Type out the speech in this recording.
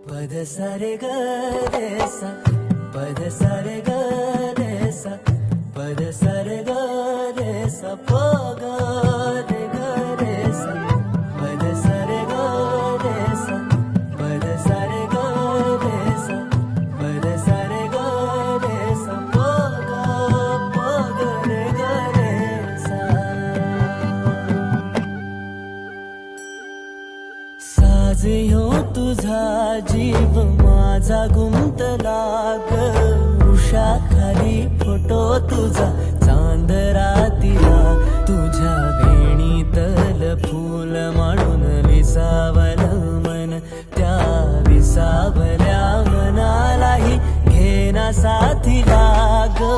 पद सारे ग रे सा पद सारे ग रे सा पद सारे ग रे सा प ग रे ग रे सा पद सारे ग रे सा पद सारे ग रे सा पद सारे ग रे सा प ग रे ग रे सा साज ह्यो तुझा जीव माझा गुंतला ग उषा खाली फोटो तुझा चांद रातीला तुझ्या वेणीतल फूल म्हणून विसावल मन त्या विसावल्या मनालाही घेना साथीला ग